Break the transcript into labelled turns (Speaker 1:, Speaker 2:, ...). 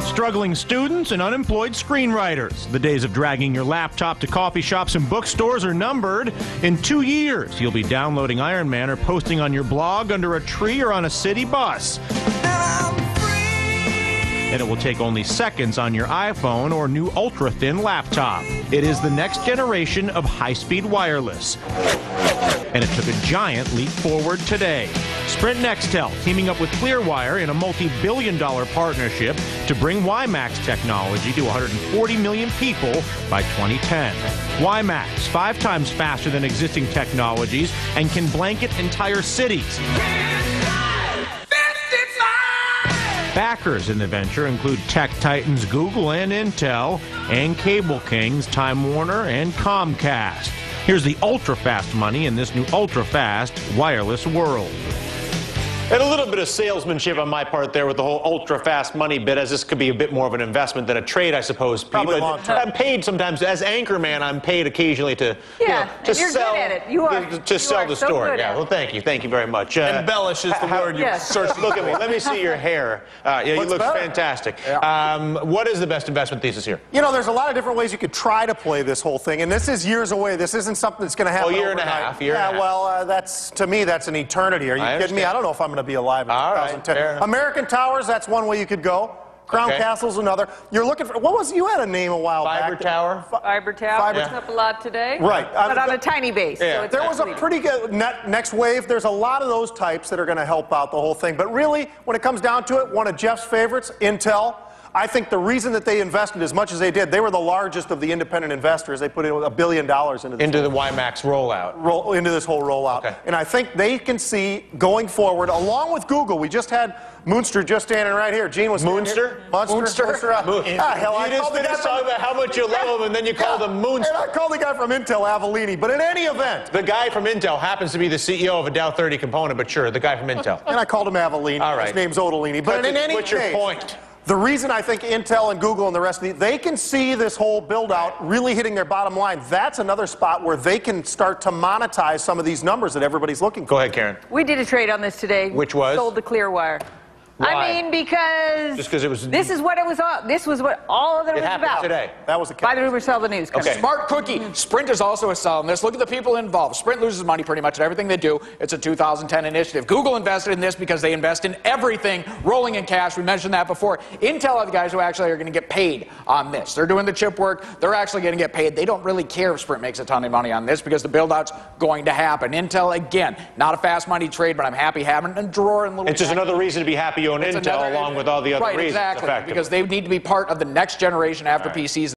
Speaker 1: Struggling students and unemployed screenwriters. The days of dragging your laptop to coffee shops and bookstores are numbered. In 2 years, you'll be downloading Iron Man or posting on your blog under a tree or on a city bus. And it will take only seconds on your iPhone or new ultra-thin laptop. It is the next generation of high-speed wireless. And it took a giant leap forward today. Sprint Nextel teaming up with Clearwire in a multi-billion-dollar partnership to bring WiMax technology to 140 million people by 2010. WiMax, 5 times faster than existing technologies and can blanket entire cities. Backers in the venture include tech titans Google and Intel, and cable kings Time Warner and Comcast. Here's the ultra-fast money in this new ultra-fast wireless world.
Speaker 2: And a little bit of salesmanship on my part there with the whole ultra-fast money bit, as this could be a bit more of an investment than a trade, I suppose.
Speaker 3: Probably long term.
Speaker 2: I'm paid sometimes as anchorman. I'm paid occasionally to to
Speaker 4: you're
Speaker 2: sell
Speaker 4: good at it. You are
Speaker 2: to sell the
Speaker 4: so
Speaker 2: story.
Speaker 4: good
Speaker 2: Yeah,
Speaker 4: at
Speaker 2: well, thank you very much.
Speaker 3: Embellish is the word you search.
Speaker 2: Look at me. Let me see your hair. Yeah, you look fantastic.
Speaker 3: Yeah.
Speaker 2: What is the best investment thesis here?
Speaker 3: You know, there's a lot of different ways you could try to play this whole thing, and this is years away. This isn't something that's going to happen
Speaker 2: year
Speaker 3: overnight.
Speaker 2: and a half. Year and a half.
Speaker 3: Well, that's, to me, that's an eternity. Are you kidding me? I don't know if I'm going to be alive in 2010. American Towers, that's one way you could go. Crown Castle's another. You're looking for, what was, you had a name a while back.
Speaker 2: Fiber Tower?
Speaker 4: Fiber Tower. It's up a lot today.
Speaker 3: Right.
Speaker 4: But on a tiny base.
Speaker 2: Yeah.
Speaker 4: So
Speaker 3: there was a pretty good next wave. There's a lot of those types that are going to help out the whole thing. But really, when it comes down to it, one of Jeff's favorites, Intel. I think the reason that they invested as much as they did, they were the largest of the independent investors. They put in $1 billion into
Speaker 2: the WiMax rollout.
Speaker 3: Into this whole rollout.
Speaker 2: Okay.
Speaker 3: And I think they can see going forward, along with Google. We just had Moonster just standing right here. Gene was
Speaker 2: Moonster?
Speaker 3: Moonster. Hell,
Speaker 2: you just finished talking about how much you love him, and then you called him Moonster.
Speaker 3: And I called the guy from Intel Avellini. But in any event,
Speaker 2: the guy from Intel happens to be the CEO of a Dow 30 component, but sure, the guy from Intel.
Speaker 3: And I called him Avellini.
Speaker 2: All right.
Speaker 3: His name's Odolini. But in any
Speaker 2: what's
Speaker 3: case,
Speaker 2: your point?
Speaker 3: The reason I think Intel and Google and the rest of they can see this whole build-out really hitting their bottom line. That's another spot where they can start to monetize some of these numbers that everybody's looking for.
Speaker 2: Go ahead, Karen.
Speaker 4: We did a trade on this today.
Speaker 2: Which was?
Speaker 4: Sold to Clearwire.
Speaker 2: Why?
Speaker 4: I mean, because
Speaker 2: just because it was.
Speaker 4: This is what it was. This was what all of it was about.
Speaker 2: Today.
Speaker 3: That was the
Speaker 4: Buy the rumor, sell the news.
Speaker 2: Okay.
Speaker 5: Smart cookie. Sprint is also a sell in this. Look at the people involved. Sprint loses money pretty much at everything they do. It's a 2010 initiative. Google invested in this because they invest in everything rolling in cash. We mentioned that before. Intel are the guys who actually are going to get paid on this. They're doing the chip work. They're actually going to get paid. They don't really care if Sprint makes a ton of money on this because the build-out's going to happen. Intel, again, not a fast money trade, but I'm happy having it in a drawer and little.
Speaker 2: It's just another reason to be happy you own Intel along with all the other reasons.
Speaker 5: Right, exactly, because they need to be part of the next generation after PCs.